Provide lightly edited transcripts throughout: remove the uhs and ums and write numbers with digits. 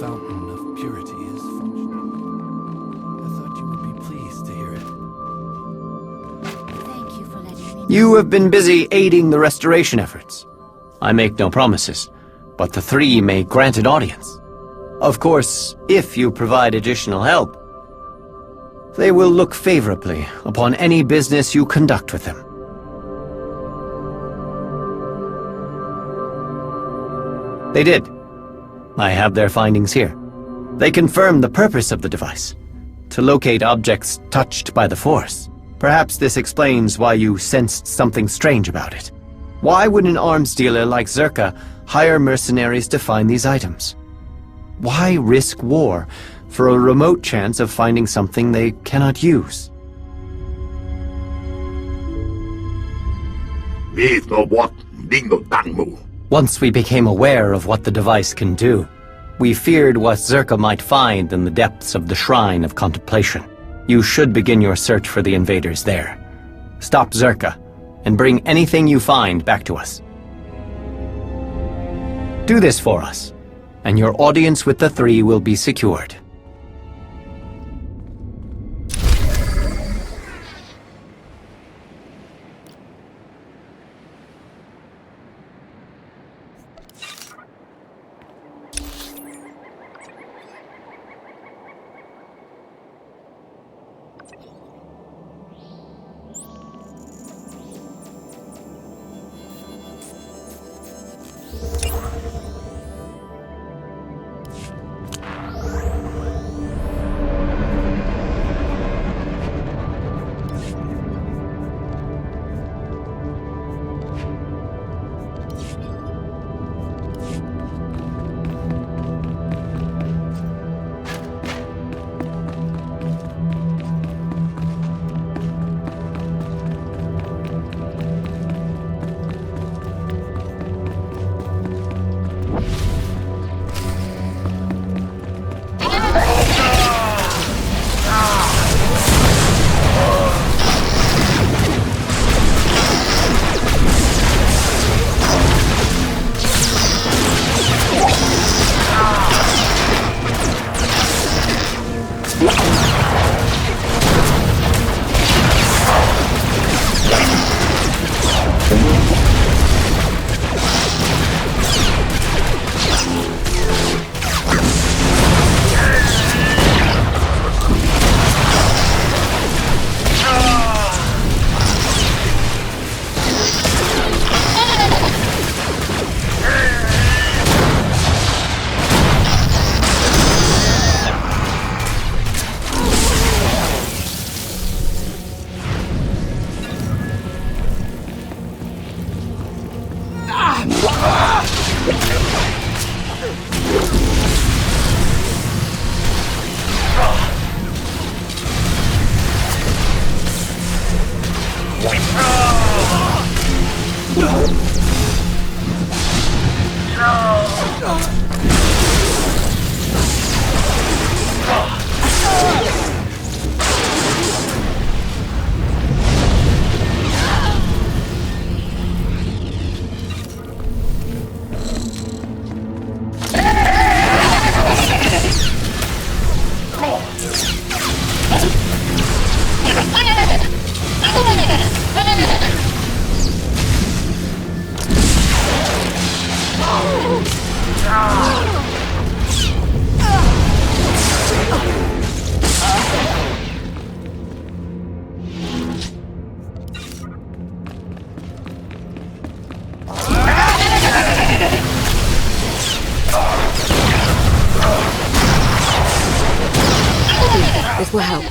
fountain of purity is functioning. I thought you would be pleased to hear it. Thank you for letting me know. You have been busy aiding the restoration efforts. I make no promises, but the three may grant an audience. Of course, if you provide additional help, they will look favorably upon any business you conduct with them. They did. I have their findings here. They confirm the purpose of the device, to locate objects touched by the Force. Perhaps this explains why you sensed something strange about it. Why would an arms dealer like Zerka hire mercenaries to find these items? Why risk war for a remote chance of finding something they cannot use? Once we became aware of what the device can do, we feared what Zerka might find in the depths of the Shrine of Contemplation. You should begin your search for the invaders there. Stop Zerka, and bring anything you find back to us. Do this for us, and your audience with the three will be secured. This will help.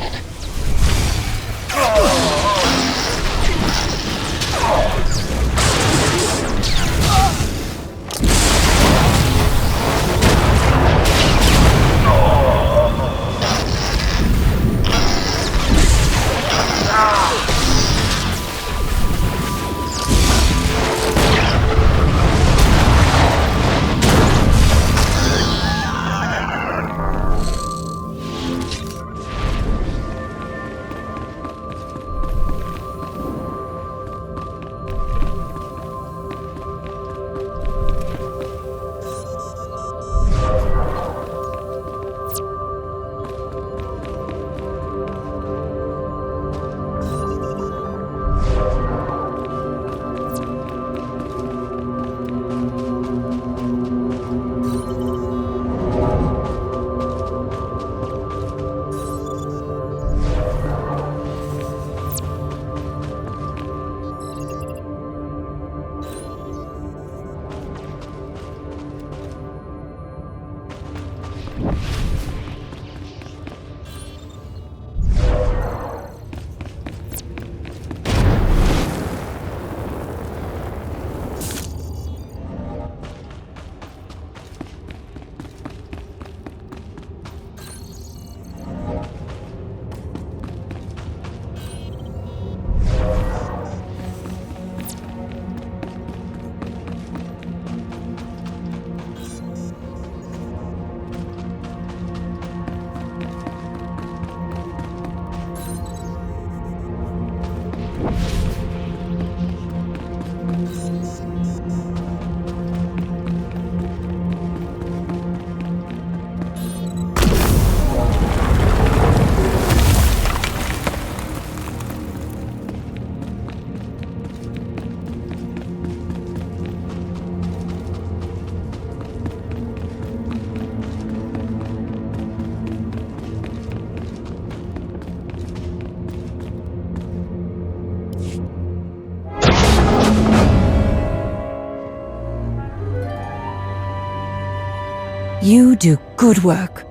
You do good work.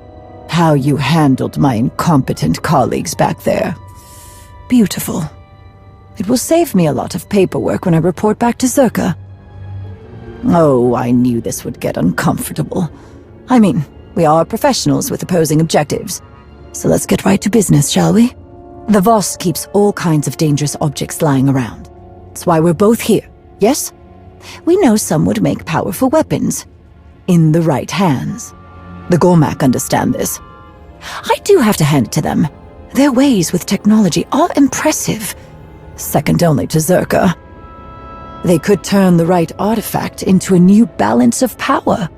How you handled my incompetent colleagues back there. Beautiful. It will save me a lot of paperwork when I report back to Zerka. Oh, I knew this would get uncomfortable. I mean, we are professionals with opposing objectives. So let's get right to business, shall we? The Voss keeps all kinds of dangerous objects lying around. That's why we're both here, yes? We know some would make powerful weapons. In the right hands. The Gormak understand this. I do have to hand it to them. Their ways with technology are impressive. Second only to Zerka. They could turn the right artifact into a new balance of power.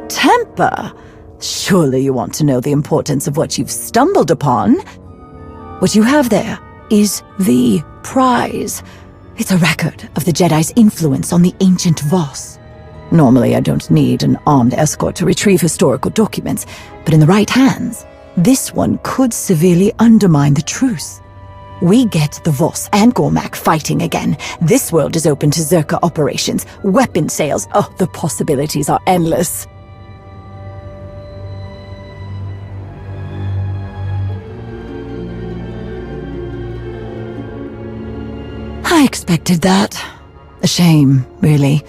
Temper! Surely you want to know the importance of what you've stumbled upon. What you have there is the prize. It's a record of the Jedi's influence on the ancient Voss. Normally, I don't need an armed escort to retrieve historical documents, but in the right hands, this one could severely undermine the truce. We get the Voss and Gormak fighting again. This world is open to Zerka operations, weapon sales. Oh, the possibilities are endless. I expected that. A shame, really.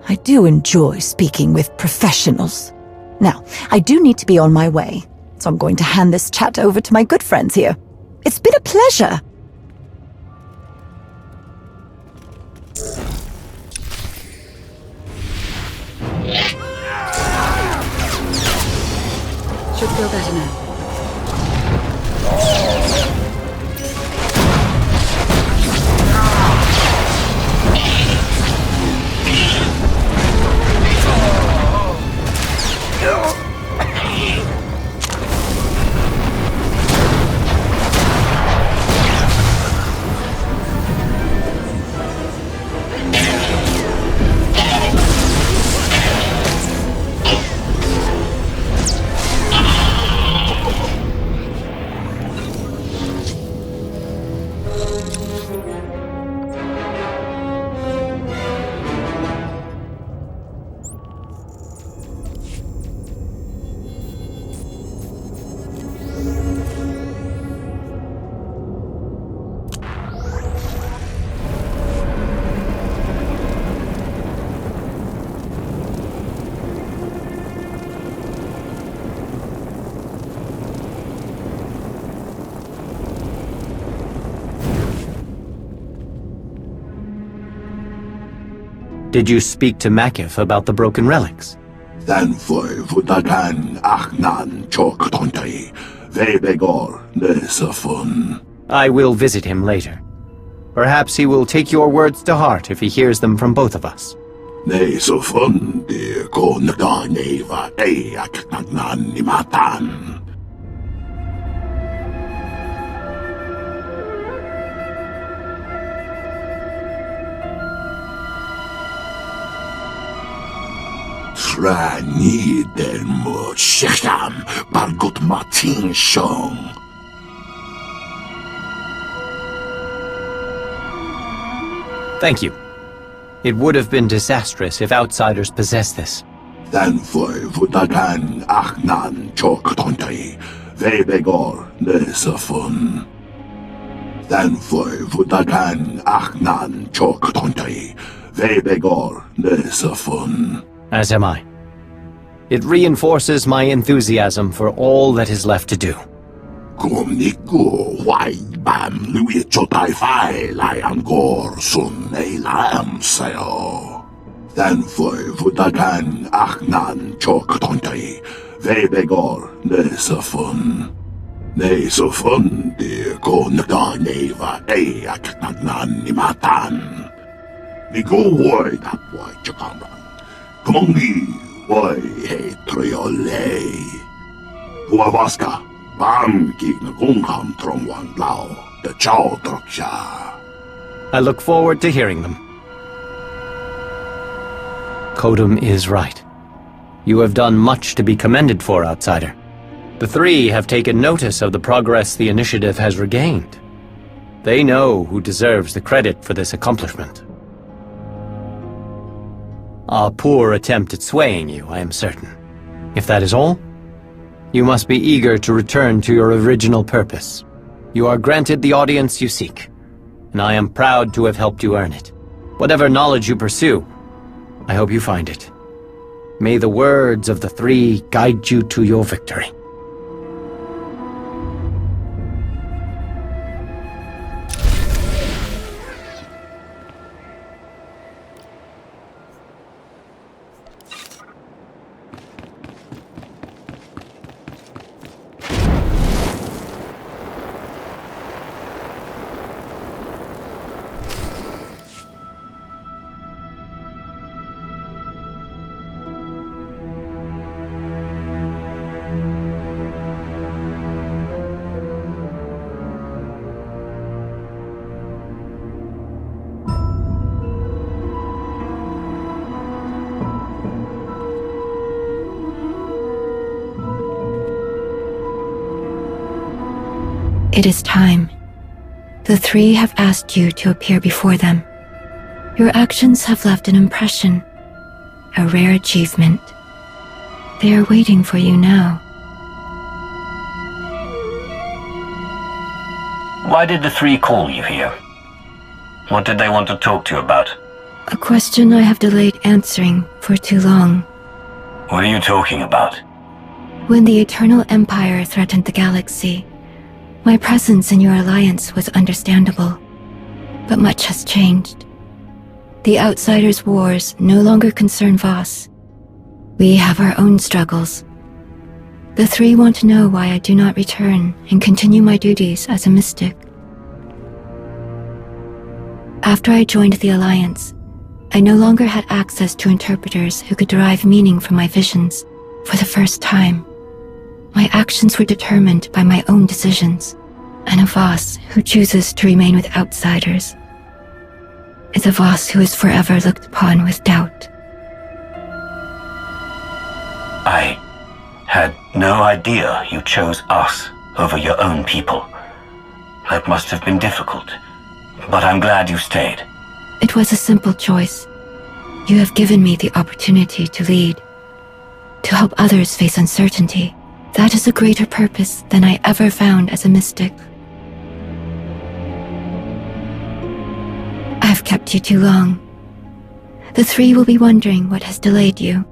I do enjoy speaking with professionals. Now, I do need to be on my way, so I'm going to hand this chat over to my good friends here. It's been a pleasure. Should feel better now. Did you speak to Makif about the broken relics? Danfoy Vudagan Achnan Choktontai Vebegor Nesafun. I will visit him later. Perhaps he will take your words to heart if he hears them from both of us. Nesafun de Konaganeva Aknan Nimatan. Srani Delmo Shecham Bargut Matin Shong. Thank you. It would have been disastrous if outsiders possessed this. Danfoy Vudagan Achnan Choktontai Vebegor Nesafun. Danfoy Vudagan Achnan Choktontai Vebegor Nesafun. As am I. It reinforces my enthusiasm for all that is left to do. Kumniku Wai Bam Louis Chotai Fai Liangor Sun Elam Sayo. Danfoy Vudagan Achnan Choktontai Vebegor Nesafun. Nesafun de Konaganeva Aknan Nimatan. Nigo Wai that Wai Chakamba. Kumongi Wai He Triole. Huavaska. Bam King Gungam Trongwan Lao, the Chow Troksha. I look forward to hearing them. Kodum is right. You have done much to be commended for, outsider. The three have taken notice of the progress the initiative has regained. They know who deserves the credit for this accomplishment. A poor attempt at swaying you, I am certain. If that is all, you must be eager to return to your original purpose. You are granted the audience you seek, and I am proud to have helped you earn it. Whatever knowledge you pursue, I hope you find it. May the words of the three guide you to your victory. It is time. The three have asked you to appear before them. Your actions have left an impression, a rare achievement. They are waiting for you now. Why did the three call you here? What did they want to talk to you about? A question I have delayed answering for too long. What are you talking about? When the Eternal Empire threatened the galaxy, my presence in your alliance was understandable, but much has changed. The Outsiders' wars no longer concern Voss. We have our own struggles. The three want to know why I do not return and continue my duties as a mystic. After I joined the Alliance, I no longer had access to interpreters who could derive meaning from my visions. For the first time, my actions were determined by my own decisions, and a Voss who chooses to remain with outsiders is a Voss who is forever looked upon with doubt. I had no idea you chose us over your own people. That must have been difficult, but I'm glad you stayed. It was a simple choice. You have given me the opportunity to lead, to help others face uncertainty. That is a greater purpose than I ever found as a mystic. I've kept you too long. The three will be wondering what has delayed you.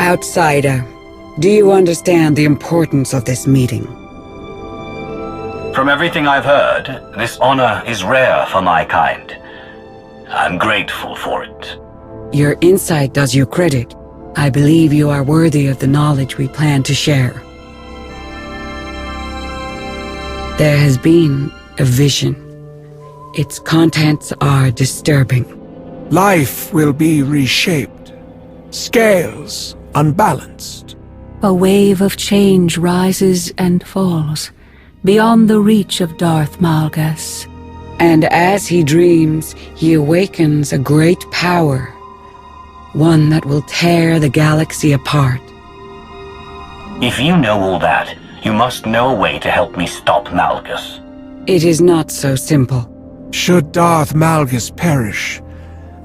Outsider, do you understand the importance of this meeting? From everything I've heard, this honor is rare for my kind. I'm grateful for it. Your insight does you credit. I believe you are worthy of the knowledge we plan to share. There has been a vision. Its contents are disturbing. Life will be reshaped. Scales unbalanced. A wave of change rises and falls, beyond the reach of Darth Malgus. And as he dreams, he awakens a great power. One that will tear the galaxy apart. If you know all that, you must know a way to help me stop Malgus. It is not so simple. Should Darth Malgus perish,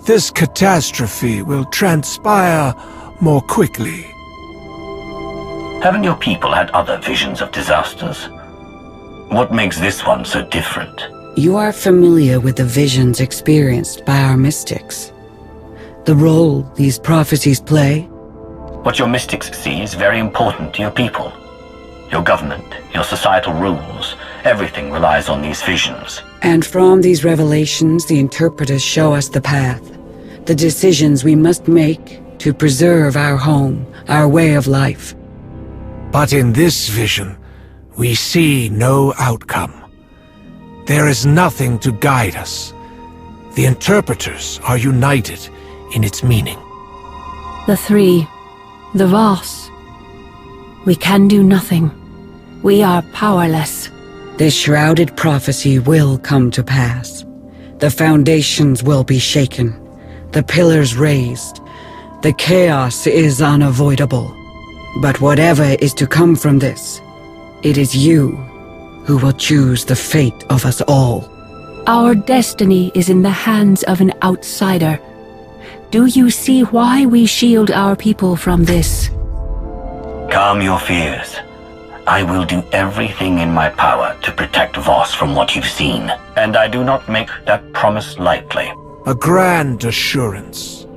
this catastrophe will transpire more quickly. Haven't your people had other visions of disasters? What makes this one so different? You are familiar with the visions experienced by our mystics. The role these prophecies play? What your mystics see is very important to your people. Your government, your societal rules, everything relies on these visions. And from these revelations, the interpreters show us the path, the decisions we must make to preserve our home, our way of life. But in this vision, we see no outcome. There is nothing to guide us. The interpreters are united in its meaning. The three. The Voss. We can do nothing. We are powerless. This shrouded prophecy will come to pass. The foundations will be shaken, the pillars raised. The chaos is unavoidable. But whatever is to come from this, it is you who will choose the fate of us all. Our destiny is in the hands of an outsider. Do you see why we shield our people from this? Calm your fears. I will do everything in my power to protect Voss from what you've seen, and I do not make that promise lightly. A grand assurance.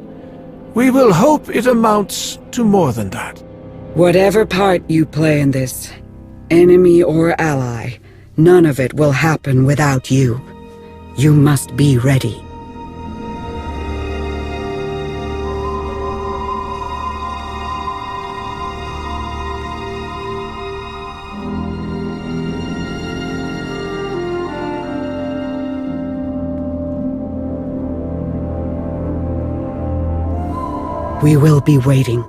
We will hope it amounts to more than that. Whatever part you play in this, enemy or ally, none of it will happen without you. You must be ready. We will be waiting.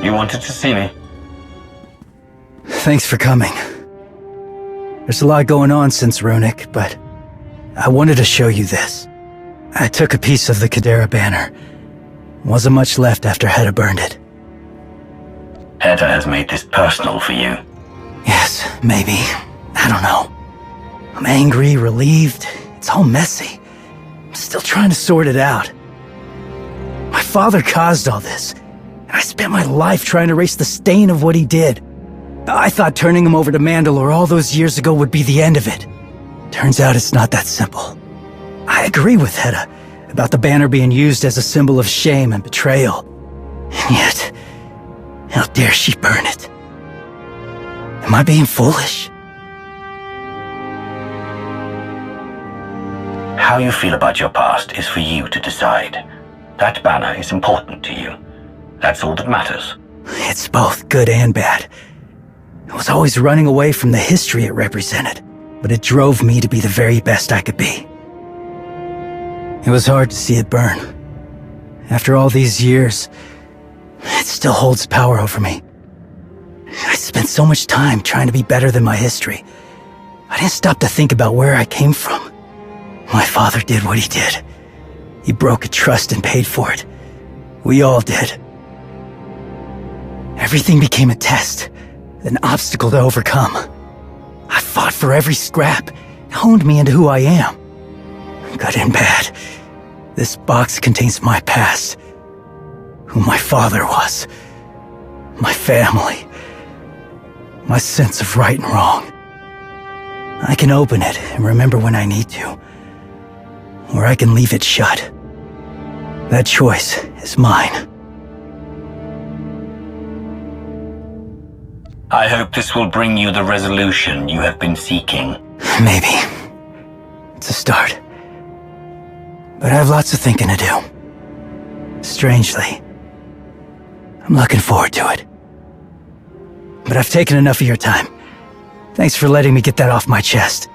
You wanted to see me? Thanks for coming. There's a lot going on since Runic, but I wanted to show you this. I took a piece of the Kadera banner. Wasn't much left after Hedda burned it. Hedda has made this personal for you. Yes, maybe. I don't know. I'm angry, relieved. It's all messy. I'm still trying to sort it out. My father caused all this, and I spent my life trying to erase the stain of what he did. I thought turning him over to Mandalore all those years ago would be the end of it. Turns out it's not that simple. I agree with Hedda about the banner being used as a symbol of shame and betrayal. And yet, how dare she burn it? Am I being foolish? How you feel about your past is for you to decide. That banner is important to you. That's all that matters. It's both good and bad. I was always running away from the history it represented, but it drove me to be the very best I could be. It was hard to see it burn. After all these years, it still holds power over me. I spent so much time trying to be better than my history. I didn't stop to think about where I came from. My father did what he did. He broke a trust and paid for it. We all did. Everything became a test, an obstacle to overcome. I fought for every scrap, honed me into who I am. Good and bad. This box contains my past, who my father was, my family, my sense of right and wrong. I can open it and remember when I need to, or I can leave it shut. That choice is mine. I hope this will bring you the resolution you have been seeking. Maybe. It's a start. But I have lots of thinking to do. Strangely, I'm looking forward to it. But I've taken enough of your time. Thanks for letting me get that off my chest.